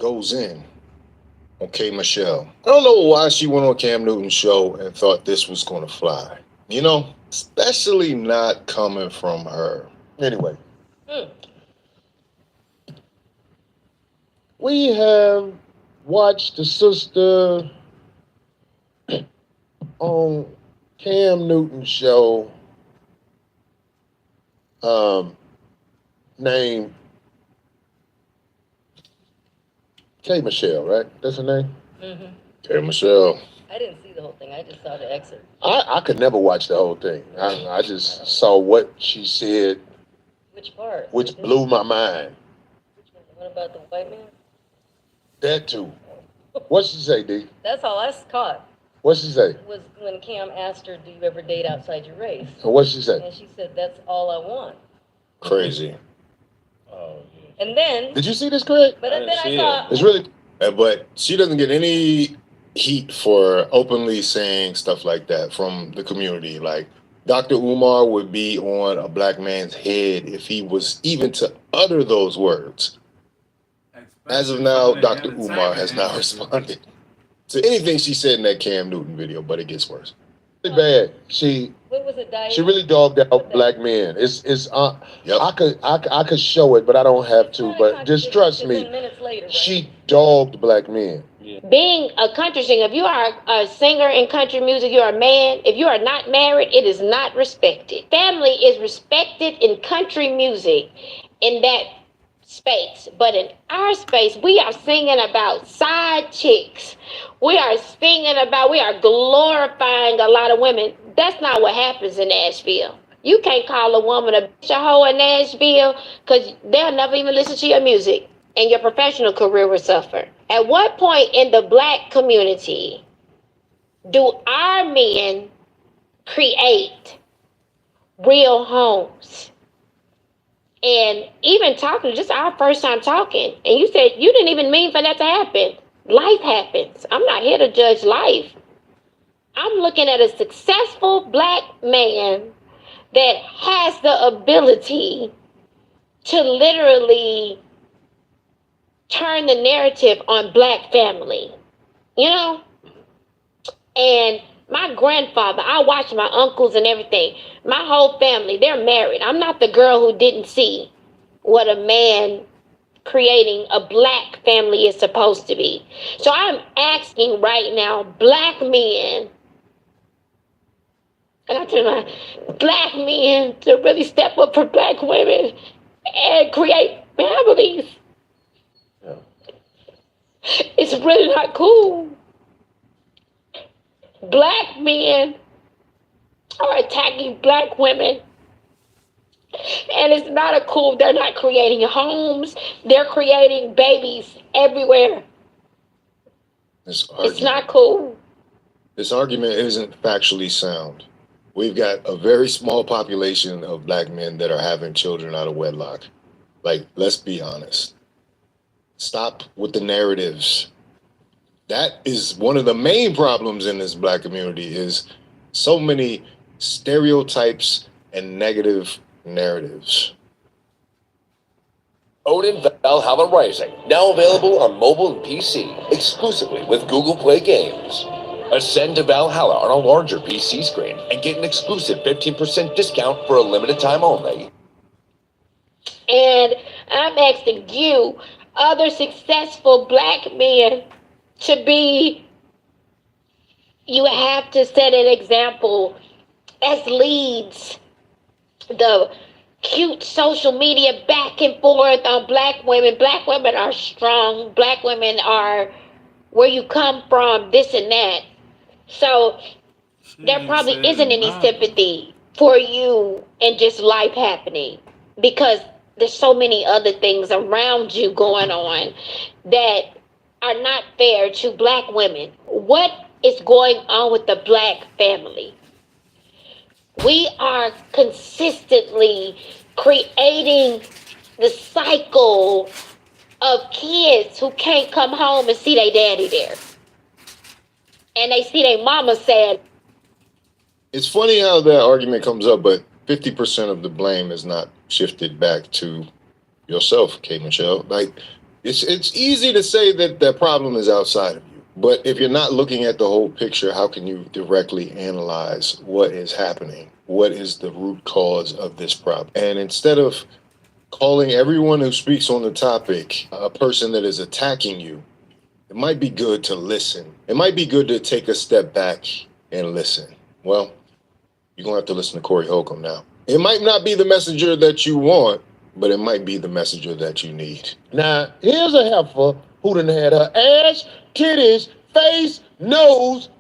goes in on K. Michelle. I don't know why she went on Cam Newton's show and thought this was going to fly. You know, especially not coming from her. Anyway, we have watched the sister on Cam Newton's show named K. Michelle, right? That's her name? Mm-hmm. K. Michelle. I didn't see the whole thing. I just saw the excerpt. I could never watch the whole thing. I just saw what she said. Which part? Which blew my mind. Which one? The one about the white man? That too. What'd she say, D? That's all I caught. What'd she say? Was when Cam asked her, do you ever date outside your race? And what'd she say? And she said, that's all I want. Crazy. Oh, yeah. And then... Did you see this, Craig? But then I saw... It's really... But she doesn't get any heat for openly saying stuff like that from the community. Like, Dr. Umar would be on a black man's head if he was even to utter those words. As of now, Dr. Umar has not responded to anything she said in that Cam Newton video, but it gets worse. Really bad. What was it, she really dogged out black men. Yep. I could show it, but I don't have to. But just trust me, later, right? She dogged black men. Yeah. Being a country singer, if you are a singer in country music, you are a man. If you are not married, it is not respected. Family is respected in country music in that space. But in our space, we are singing about side chicks. We are glorifying a lot of women. That's not what happens in Nashville. You can't call a woman a bitch, a hoe in Nashville, because they'll never even listen to your music, and your professional career will suffer. At what point in the black community do our men create real homes? And even talking, just our first time talking, and you said you didn't even mean for that to happen. Life happens. I'm not here to judge life. I'm looking at a successful black man that has the ability to literally turn the narrative on black family, you know? And my grandfather, I watched my uncles and everything. My whole family, they're married. I'm not the girl who didn't see what a man creating a black family is supposed to be. So I'm asking right now, black men, and I tell my black men to really step up for black women and create families. Yeah. It's really not cool. Black men are attacking black women. And it's not a cool, they're not creating homes. They're creating babies everywhere. It's not cool. This argument isn't factually sound. We've got a very small population of black men that are having children out of wedlock. Like, let's be honest. Stop with the narratives. That is one of the main problems in this black community, is so many stereotypes and negative narratives. Odin Valhalla Rising, now available on mobile and PC, exclusively with Google Play Games. Ascend to Valhalla on a larger PC screen and get an exclusive 15% discount for a limited time only. And I'm asking you, other successful black men, to be, you have to set an example as leads. The cute social media back and forth on black women. Black women are strong. Black women are where you come from, this and that. So there probably isn't any sympathy for you and just life happening, because there's so many other things around you going on that are not fair to black women. What is going on with the black family? We are consistently creating the cycle of kids who can't come home and see their daddy there. And they see their mama sad. It's funny how that argument comes up, but 50% of the blame is not shifted back to yourself, K. Michelle. Like, It's easy to say that the problem is outside of you, but if you're not looking at the whole picture, how can you directly analyze what is happening? What is the root cause of this problem? And instead of calling everyone who speaks on the topic a person that is attacking you, it might be good to listen. It might be good to take a step back and listen. Well, you're going to have to listen to Corey Holcomb now. It might not be the messenger that you want, but it might be the messenger that you need. Now, here's a heifer who done had her ass, titties, face, nose,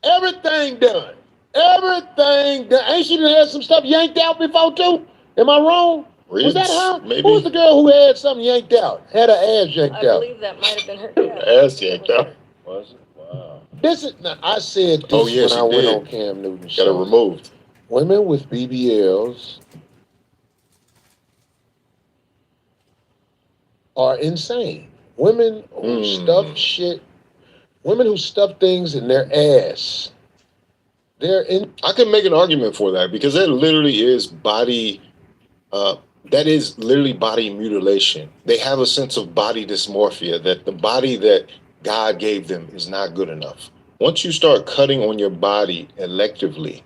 everything done. Everything done. Ain't she done had some stuff yanked out before, too? Am I wrong? Ribs, Was that her? maybe. Who was the girl who had something yanked out? Had her ass yanked I out. believe that might have been her. Yeah. Ass yanked out. Was it? Wow. This is now, I said this Oh, yes, when I you went did. on Cam Newton's Got it show. removed. Women with BBLs are insane. Women who stuff shit, women who stuff things in their ass. They're in. I can make an argument for that because that literally is body. That is literally body mutilation. They have a sense of body dysmorphia that the body that God gave them is not good enough. Once you start cutting on your body electively,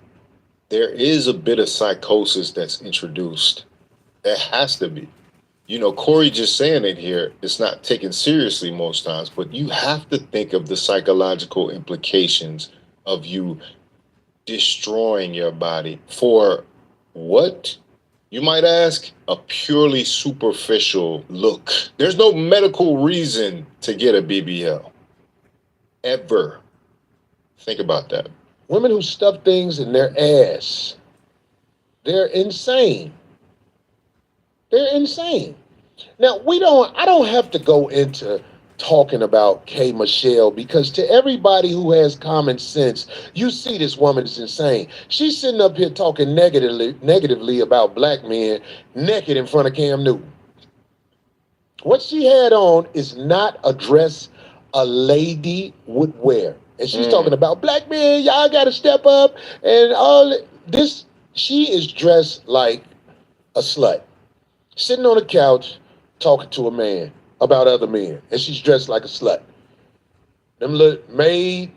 there is a bit of psychosis that's introduced. There has to be. You know, Corey just saying it here, it's not taken seriously most times, but you have to think of the psychological implications of you destroying your body for what? You might ask, a purely superficial look. There's no medical reason to get a BBL. Ever. Think about that. Women who stuff things in their ass. They're insane. They're insane. Now, I don't have to go into talking about K. Michelle because to everybody who has common sense, you see this woman is insane. She's sitting up here talking negatively about black men naked in front of Cam Newton. What she had on is not a dress a lady would wear. And she's talking about black men, y'all got to step up and all this. She is dressed like a slut, sitting on a couch talking to a man about other men, and she's dressed like a slut. Them little maid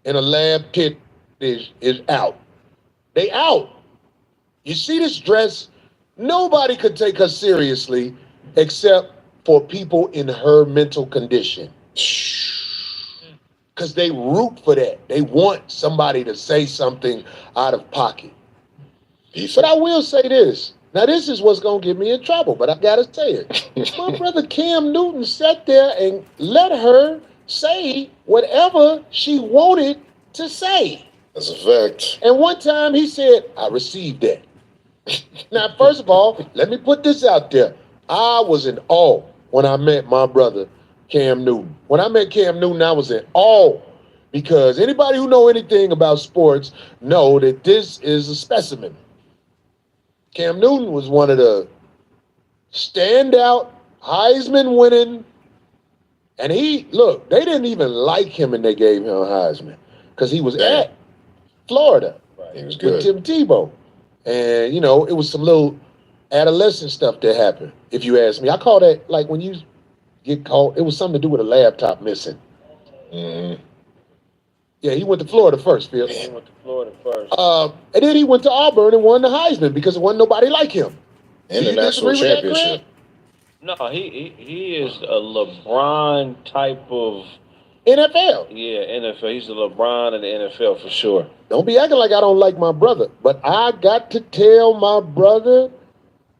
in a lab tit is out. They out. You see this dress? Nobody could take her seriously except for people in her mental condition. Because they root for that. They want somebody to say something out of pocket. But I will say this. Now, this is what's going to get me in trouble, but I got to say it. My brother Cam Newton sat there and let her say whatever she wanted to say. That's a fact. And one time he said, I received that. Now, first of all, let me put this out there. I was in awe when I met my brother Cam Newton. When I met Cam Newton, I was in awe because anybody who know anything about sports know that this is a specimen. Cam Newton was one of the standout Heisman winning, and they didn't even like him and they gave him a Heisman because he was at Florida He was good. with Tim Tebow. And, it was some little adolescent stuff that happened, if you ask me. I call that, like, when you get caught, it was something to do with a laptop missing. Mm-hmm. Yeah, he went to Florida first, Phil. He went to Florida first. And then he went to Auburn and won the Heisman because there wasn't nobody like him. And Do the you national disagree with that, championship. No, he is a LeBron type of NFL. NFL. He's a LeBron in the NFL for sure. Don't be acting like I don't like my brother. But I got to tell my brother,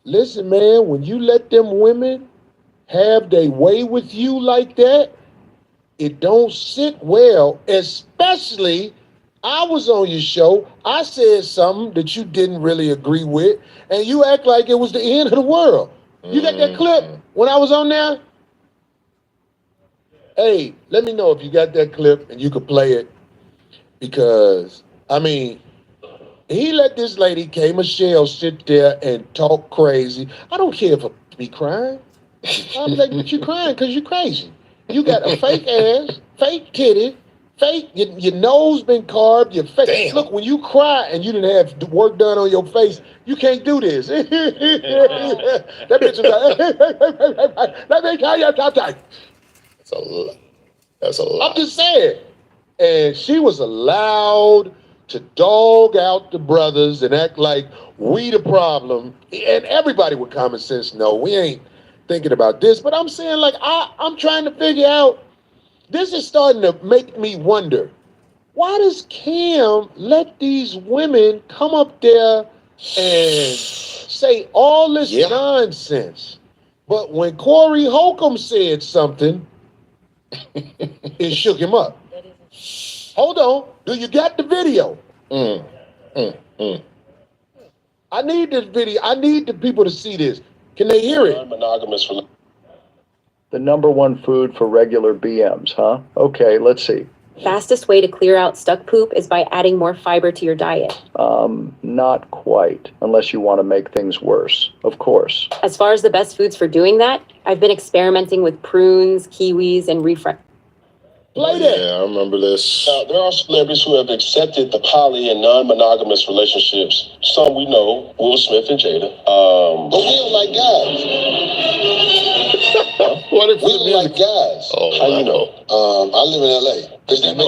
listen, man, when you let them women have their way with you like that, it don't sit well, especially I was on your show. I said something that you didn't really agree with, and you act like it was the end of the world. You got that clip when I was on there? Hey, let me know if you got that clip and you could play it. Because, he let this lady, K. Michelle, sit there and talk crazy. I don't care if I be crying. I'm like, but you crying because you're crazy. You got a fake ass, fake titty, Face, your nose been carved, your face. Damn. Look, when you cry and you didn't have work done on your face, you can't do this. That bitch was like, let me tell you something. That's a lot. That's a lot. I'm just saying. And she was allowed to dog out the brothers and act like we the problem. And everybody with common sense know we ain't thinking about this. But I'm saying, like, I'm trying to figure out, this is starting to make me wonder, why does Cam let these women come up there and say all this nonsense? But when Corey Holcomb said something, it shook him up. Hold on. Do you got the video? I need this video. I need the people to see this. Can they hear it? Non-monogamous. The number one food for regular BMs, huh? Okay, let's see. Fastest way to clear out stuck poop is by adding more fiber to your diet. Not quite, unless you want to make things worse, of course. As far as the best foods for doing that, I've been experimenting with prunes, kiwis, and refresh. Play that. Yeah, I remember this. There are celebrities who have accepted the poly and non-monogamous relationships. Some we know, Will Smith and Jada. But we don't like guys. What if We don't like guys. Oh, How you know? I live in LA.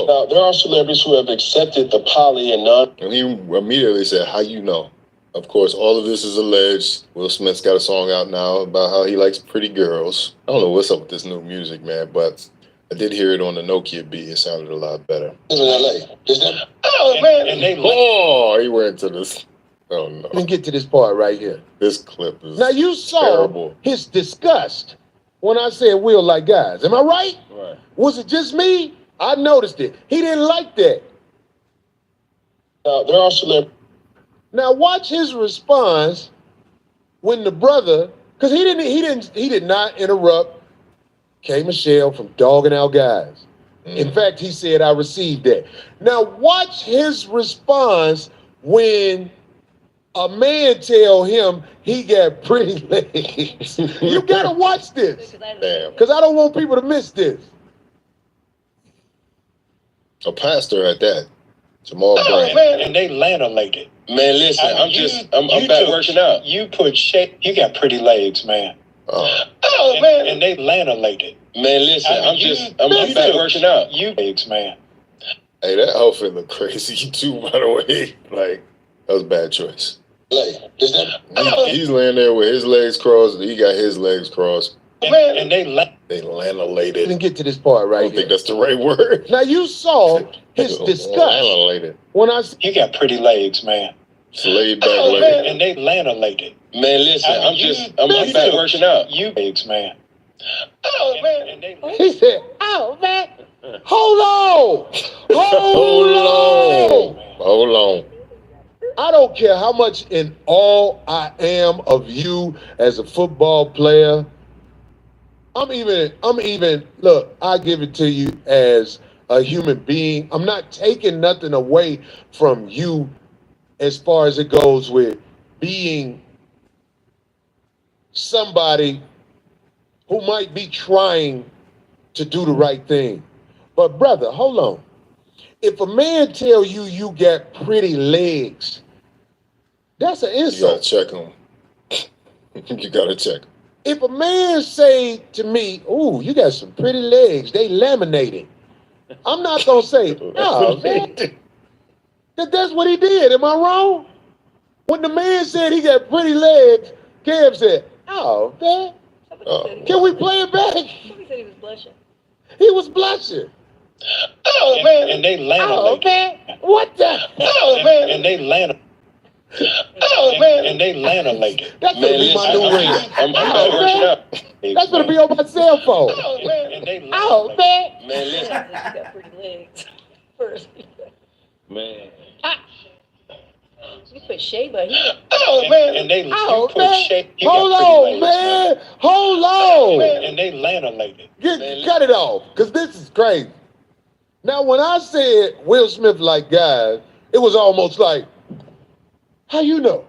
Now, there are celebrities who have accepted the poly and non. And he immediately said, how you know? Of course, all of this is alleged. Will Smith's got a song out now about how he likes pretty girls. I don't know what's up with this new music, man, but I did hear it on the Nokia beat. It sounded a lot better. Live in LA. Is that? Oh, man. And they he went to this. Oh, no. Let me get to this part right here. This clip is Now, you saw terrible. his disgust when I said Will like guys. Am I right? Right. Was it just me? I noticed it. He didn't like that. There are celebrities. Now watch his response when the brother, because he did not interrupt K. Michelle from dogging out guys. In fact, he said, I received that. Now watch his response when a man tell him he got pretty legs. You gotta watch this, Damn. because I don't want people to miss this. A pastor at that. Jamal Brand. man. And they lanolated. Man, listen, I'm back working out. You put shape. You got pretty legs, man. Oh, man. And they lanolated. Man, listen, I'm back working out. You legs, man. Hey, that outfit look crazy too, by the way. Like, that was a bad choice. Is that? He's laying there with his legs crossed. He got his legs crossed. And they Let me lanolated. get to this part I right don't think here. that's the right word. Now you saw his disgust Lanolated. when I said, You got pretty legs, man. It's laid back leg. And they lanolated. Man, listen, I'm back working out. You legs, man. And they he said, oh man, hold on. Hold on. I don't care how much in awe I am of you as a football player. I'm even, look, I give it to you as a human being. I'm not taking nothing away from you as far as it goes with being somebody who might be trying to do the right thing. But brother, hold on. If a man tell you you got pretty legs, that's an You gotta insult. check him. You gotta check him. If a man say to me, "Ooh, you got some pretty legs, they laminated," I'm not gonna say, "Oh man, that's what he did." Am I wrong? When the man said he got pretty legs, Kev said, "Oh man, can we play it back?" Somebody said he was blushing. He was blushing. Oh, man. And they Oh lanolated. man, what the? Oh, man. And they lanolated. Oh, man. And they lanolated. That's gonna Man, be my listen, new ring. I'm back Oh working man, out. that's gonna be on my cell phone. Oh, man. And they Oh lanolated. man, Man, listen. You got pretty legs. First. Man. You put Sheba here. Oh, man. And they oh you put man, shape. You hold got on, pretty legs, man, hold on. And they lanolated. Cut it off, because this is crazy. Now, when I said Will Smith like guys, it was almost like, how you know?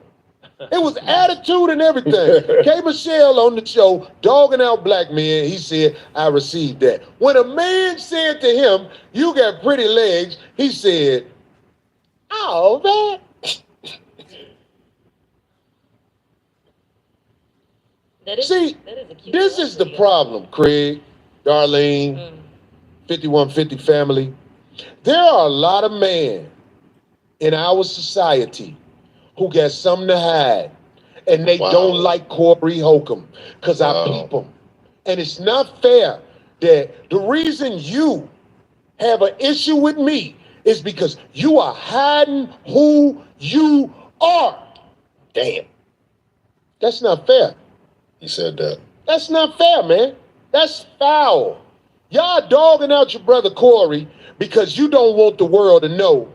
It was attitude and everything. K. Michelle on the show, dogging out black men. He said, I received that. When a man said to him, you got pretty legs, he said, oh, man. See, this is the problem, Craig, Darlene, 5150 family. There are a lot of men in our society who got something to hide, and they don't like Corey HOLCOMB because I peep them. And it's not fair that the reason you have an issue with me is because you are hiding who you are. Damn. That's not fair. He said that. That's not fair, man. That's foul. Y'all dogging out your brother Corey because you don't want the world to know.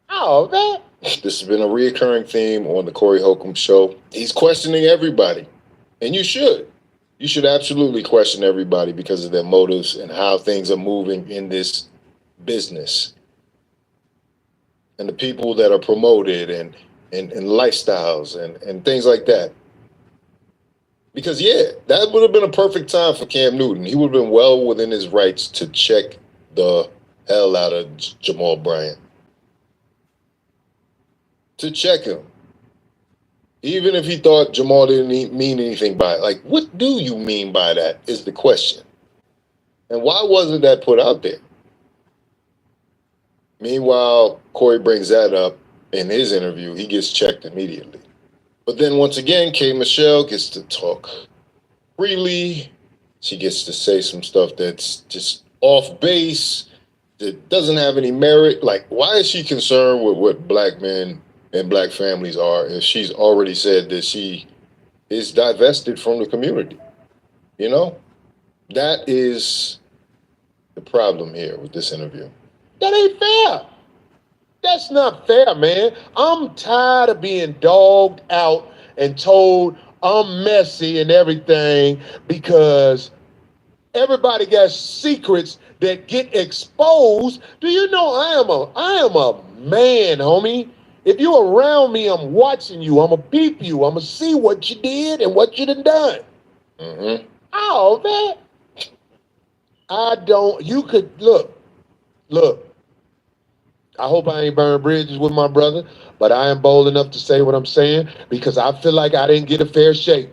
Oh, man. This has been a reoccurring theme on the Corey HOLCOMB show. He's questioning everybody. And you should. You should absolutely question everybody because of their motives and how things are moving in this business. And the people that are promoted and lifestyles and things like that. Because, yeah, that would have been a perfect time for Cam Newton. He would have been well within his rights to check the hell out of Jamal Bryant. To check him. Even if he thought Jamal didn't mean anything by it. Like, what do you mean by that is the question. And why wasn't that put out there? Meanwhile, Corey brings that up in his interview. He gets checked immediately. But then once again, K. Michelle gets to talk freely. She gets to say some stuff that's just off base, that doesn't have any merit. Like, why is she concerned with what black men and black families are if she's already said that she is divested from the community? You know? That is the problem here with this interview. That ain't fair. That's not fair, man. I'm tired of being dogged out and told I'm messy and everything because everybody got secrets that get exposed. Do you know I am a man, homie? If you're around me, I'm watching you. I'm going to peep you. I'm going to see what you did and what you done. Mm-hmm. Oh, man. Look. I hope I ain't burn bridges with my brother, but I am bold enough to say what I'm saying because I feel like I didn't get a fair shake.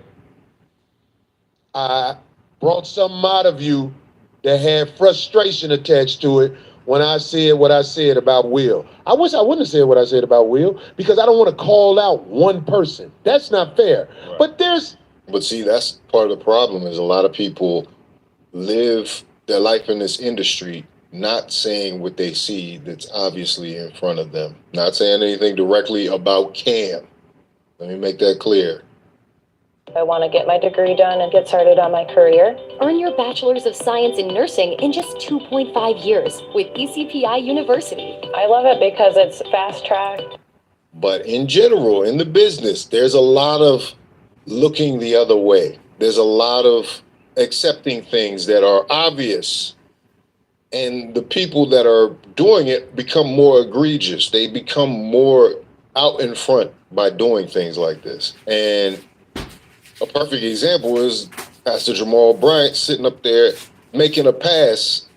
I brought something out of you that had frustration attached to it when I said what I said about Will. I wish I wouldn't have said what I said about Will because I don't want to call out one person. That's not fair. Right. But see, that's part of the problem is a lot of people live their life in this industry not saying what they see that's obviously in front of them. Not saying anything directly about Cam. Let me make that clear. I want to get my degree done and get started on my career. Earn your Bachelor's of Science in Nursing in just 2.5 years with ECPI University. I love it because it's fast-tracked. But in general, in the business, there's a lot of looking the other way. There's a lot of accepting things that are obvious. And the people that are doing it become more egregious. They become more out in front by doing things like this. And a perfect example is Pastor Jamal Bryant sitting up there making a pass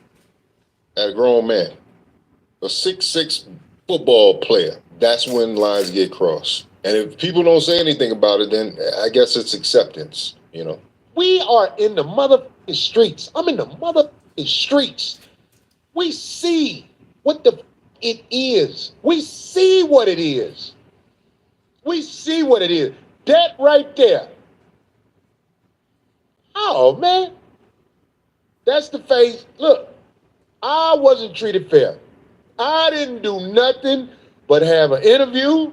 at a grown man, a 6'6" football player. That's when lines get crossed. And if people don't say anything about it, then I guess it's acceptance, you know. We are in the motherfucking streets. I'm in the motherfucking streets. We see what it is. We see what it is. We see what it is. That right there. Oh, man. That's the face. Look, I wasn't treated fair. I didn't do nothing but have an interview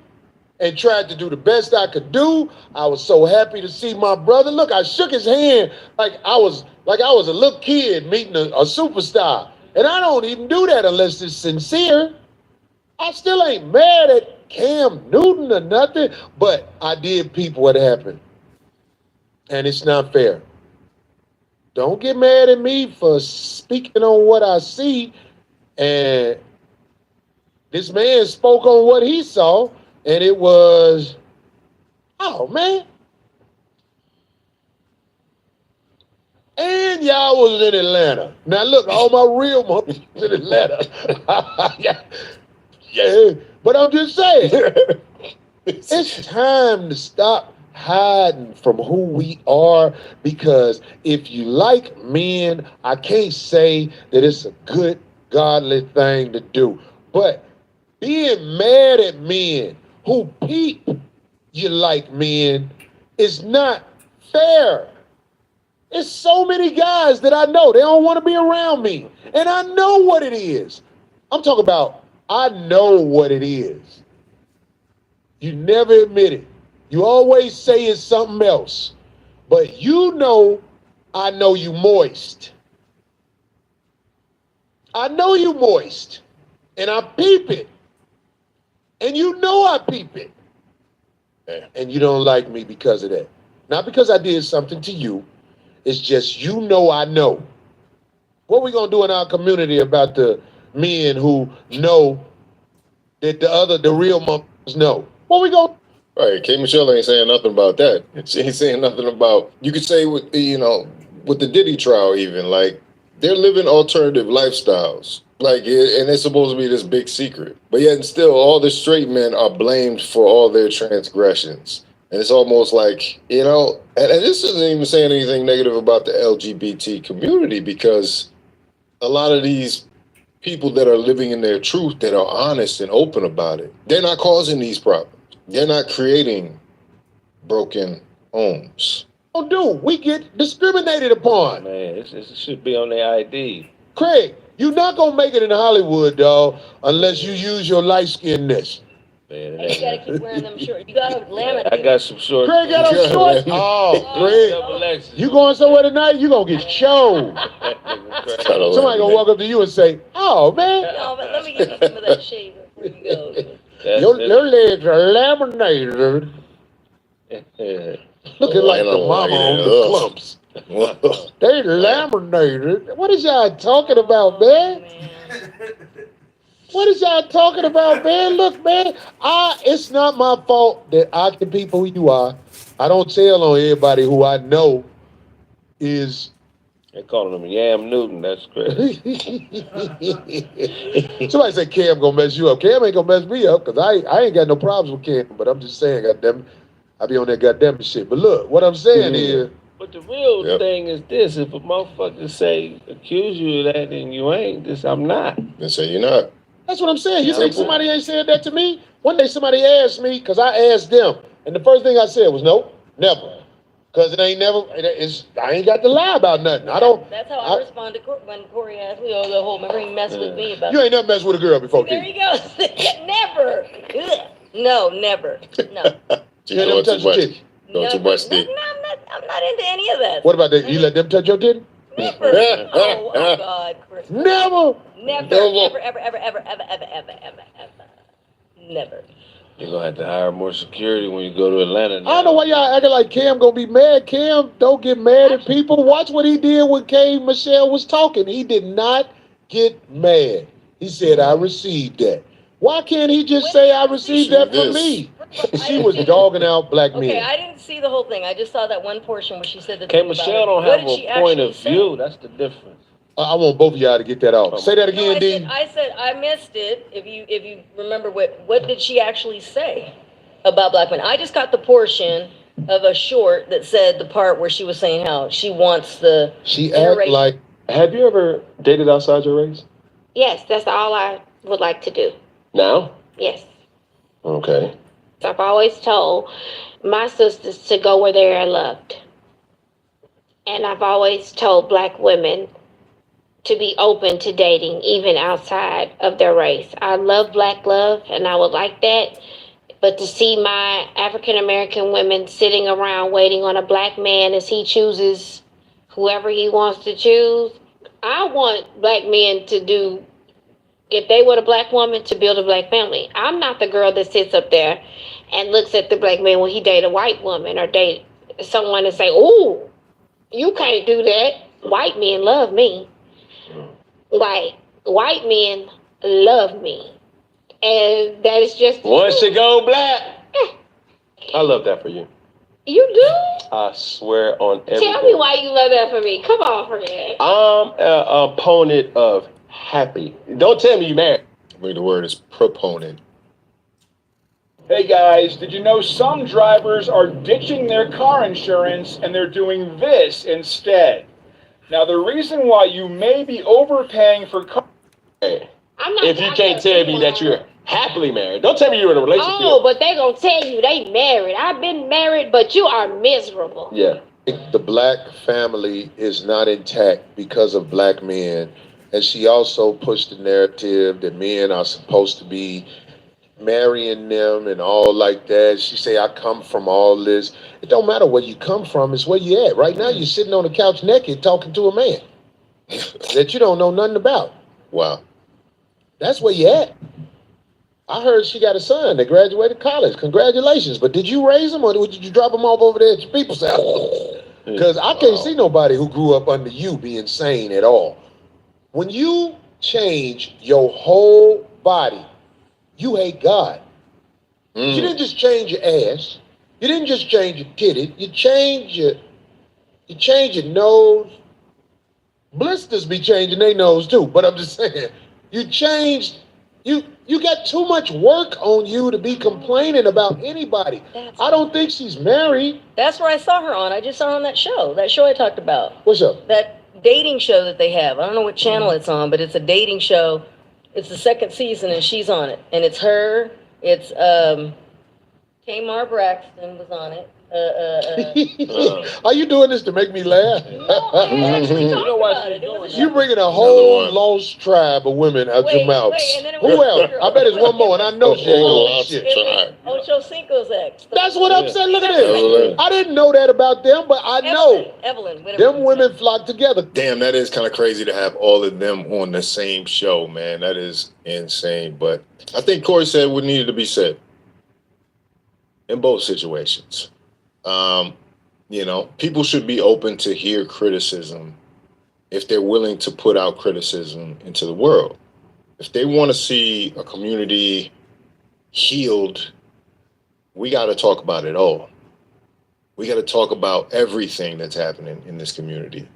and tried to do the best I could do. I was so happy to see my brother. Look, I shook his hand like I was a little kid meeting a superstar. And I don't even do that unless it's sincere. I still ain't mad at Cam Newton or nothing, but I did peep what happened. And it's not fair. Don't get mad at me for speaking on what I see. And this man spoke on what he saw, and it was Oh, man. And y'all was in Atlanta. Now, look, all my real mothers was in Atlanta. yeah, but I'm just saying, it's time to stop hiding from who we are, because if you like men, I can't say that it's a good, godly thing to do. But being mad at men who peep you like men is not fair. It's so many guys that I know, they don't want to be around me. And I know what it is. I'm talking about, I know what it is. You never admit it. You always say it's something else. But you know, I know you moist. I know you moist. And I peep it. And you know I peep it. And you don't like me because of that. Not because I did something to you. It's just, you know, I know. What we gonna do in our community about the men who know that the real mothers know? What we gonna? Right, K. Michelle ain't saying nothing about that. She ain't saying nothing about. You could say with with the Diddy trial, even like they're living alternative lifestyles. Like, and it's supposed to be this big secret, but yet and still, all the straight men are blamed for all their transgressions. And it's almost like, and this isn't even saying anything negative about the LGBT community, because a lot of these people that are living in their truth, that are honest and open about it, they're not causing these problems. They're not creating broken homes. Don't do. We get discriminated upon. Man, it should be on their ID. Craig, you're not gonna make it in Hollywood, dog, unless you use your light skinness. Man, And you gotta keep wearing them shorts. You gotta laminate. I got some shorts. Craig got on shorts? Oh, Craig. You going somewhere tonight? You gonna get showed. Somebody gonna walk up to you and say, "Oh, man." No, but let me give you some of that shade before you go. Your legs are laminated. Looking like the mama on the clumps. They laminated. What is y'all talking about, man? What is y'all talking about, man? Look, man, it's not my fault that I can be who you are. I don't tell on everybody who I know is. They calling him Yam Newton. That's crazy. Somebody say Cam gonna mess you up. Cam ain't gonna mess me up, because I ain't got no problems with Cam. But I'm just saying, goddamn, I be on that goddamn shit. But look, what I'm saying is. But the real thing is this: if a motherfucker accuse you of that, and you ain't, I'm not. Then say you're not. That's what I'm saying. You think somebody ain't said that to me? One day somebody asked me, because I asked them, and the first thing I said was, nope, never. Because I ain't got to lie about nothing. That's how I respond to when Corey asked me, the whole, remember he messed with me about. You ain't never messed with a girl before, There you go. Never. Ugh. No, never. No. You let them touch your titty? I'm not into any of that. What about that? You let them touch your titty? Never. Oh God, Chris. Never. Ever. Never. You're gonna have to hire more security when you go to Atlanta now. I don't know why y'all acting like Cam gonna be mad. Cam, don't get mad at people. Watch what he did when K. Michelle was talking. He did not get mad. He said, I received that. Why can't he just say, I received that from me? She was dogging out black men. Okay, I didn't see the whole thing. I just saw that one portion where she said that. K. Michelle don't have a point of view. That's the difference. I want both of y'all to get that off. Say that again, Dean. I said I missed it. If you remember, what did she actually say about black men? I just got the portion of a short that said the part where she was saying how she wants the. She act like. Have you ever dated outside your race? Yes, that's all I would like to do. Now? Yes. Okay. I've always told my sisters to go where they are loved. And I've always told black women to be open to dating, even outside of their race. I love black love, and I would like that. But to see my African American women sitting around waiting on a black man as he chooses whoever he wants to choose, I want black men to do, if they were a black woman, to build a black family. I'm not the girl that sits up there and looks at the black man when he date a white woman or date someone and say, "Ooh, you can't do that." White men love me. Like, white men love me. And that is just once you go black. I love that for you. You do? I swear on everything. Tell me why you love that for me. Come on, Fred. I'm an opponent of happy. Don't tell me you married. I mean, the word is proponent. Hey guys, did you know some drivers are ditching their car insurance and they're doing this instead? Now, the reason why you may be overpaying for car. I'm not If you can't tell me that you're happily married, don't tell me you're in a relationship. Oh, but they gonna tell you they married. I've been married, but you are miserable. Yeah. The black family is not intact because of black men. And she also pushed the narrative that men are supposed to be marrying them and all like that. She say, I come from all this. It don't matter where you come from, it's where you at. Right now, you're sitting on the couch naked talking to a man that you don't know nothing about. Wow. That's where you at. I heard she got a son that graduated college. Congratulations. But did you raise him or did you drop him off over there at your people's house? Because I can't see nobody who grew up under you being sane at all. When you change your whole body, you hate God. You didn't just change your ass. You didn't just change your titty. You change your nose. Blisters be changing their nose too. But I'm just saying, you changed. You got too much work on you to be complaining about anybody. I don't think she's married. That's where I saw her on. I just saw her on that show I talked about. What's up? That dating show that they have. I don't know what channel it's on, but it's a dating show. It's the second season, and she's on it. And it's her. It's Tamar Braxton was on it. Are you doing this to make me laugh? You know why You bringing a whole lost tribe of women out your mouth. Who else? I bet it's one more, and I know she ain't going shit. Ocho Cinco's ex. That's what I'm saying. Look at this. I didn't know that about them, but I know Evelyn. them women flock together. Damn, that is kind of crazy to have all of them on the same show, man. That is insane. But I think Corey said what needed to be said in both situations. You know, people should be open to hear criticism if they're willing to put out criticism into the world. If they want to see a community healed, we got to talk about it all. We got to talk about everything that's happening in this community.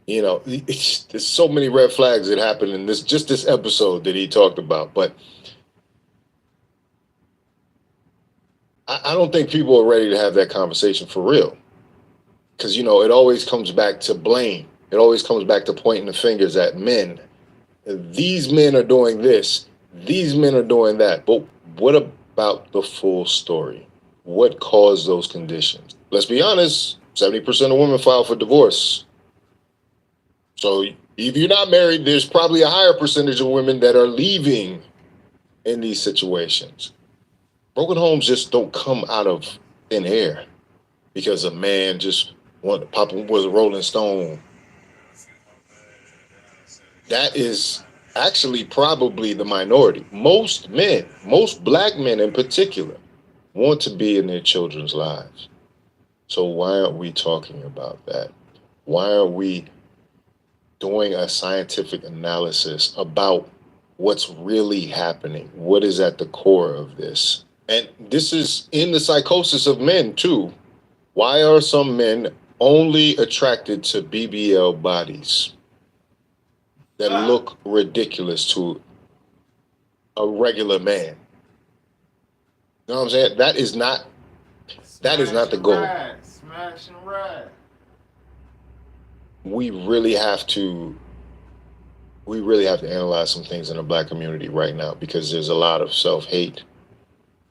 You know, there's so many red flags that happen in this episode that he talked about, but I don't think people are ready to have that conversation for real. Because, you know, it always comes back to blame. It always comes back to pointing the fingers at men. These men are doing this. These men are doing that. But what about the full story? What caused those conditions? Let's be honest, 70% of women file for divorce. So if you're not married, there's probably a higher percentage of women that are leaving in these situations. Broken homes just don't come out of thin air because a man just Papa was a Rolling Stone. That is actually probably the minority. Most men, most black men in particular, want to be in their children's lives. So why aren't we talking about that? Why aren't we doing a scientific analysis about what's really happening? What is at the core of this? And this is in the psychosis of men too. Why are some men only attracted to BBL bodies that look ridiculous to a regular man? You know what I'm saying? That is not the goal. Smash and ride. We really have to analyze some things in the black community right now because there's a lot of self-hate.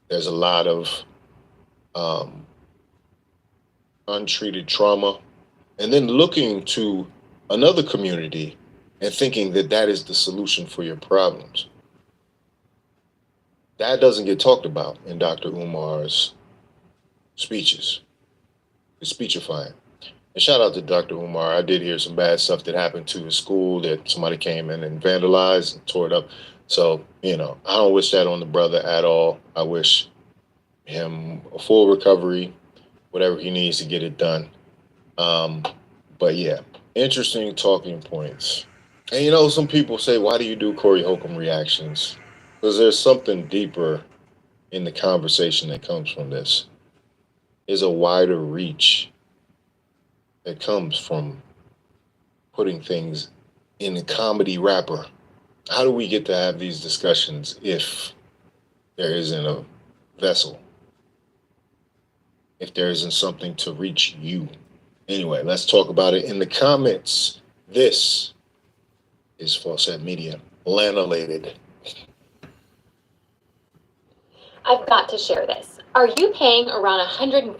There's a lot of untreated trauma, and then looking to another community and thinking that that is the solution for your problems. That doesn't get talked about in Dr. Umar's speeches. It's speechifying. And shout out to Dr. Umar. I did hear some bad stuff that happened to his school, that somebody came in and vandalized and tore it up. So, you know, I don't wish that on the brother at all. I wish him a full recovery, whatever he needs to get it done. But yeah, interesting talking points. And you know, some people say, why do you do Corey Holcomb reactions? Because there's something deeper in the conversation that comes from this. There's a wider reach that comes from putting things in a comedy wrapper. How do we get to have these discussions if there isn't a vessel? If there isn't something to reach you? Anyway, let's talk about it in the comments. This is Fawcett Media, lanolated. I've got to share this. Are you paying around $140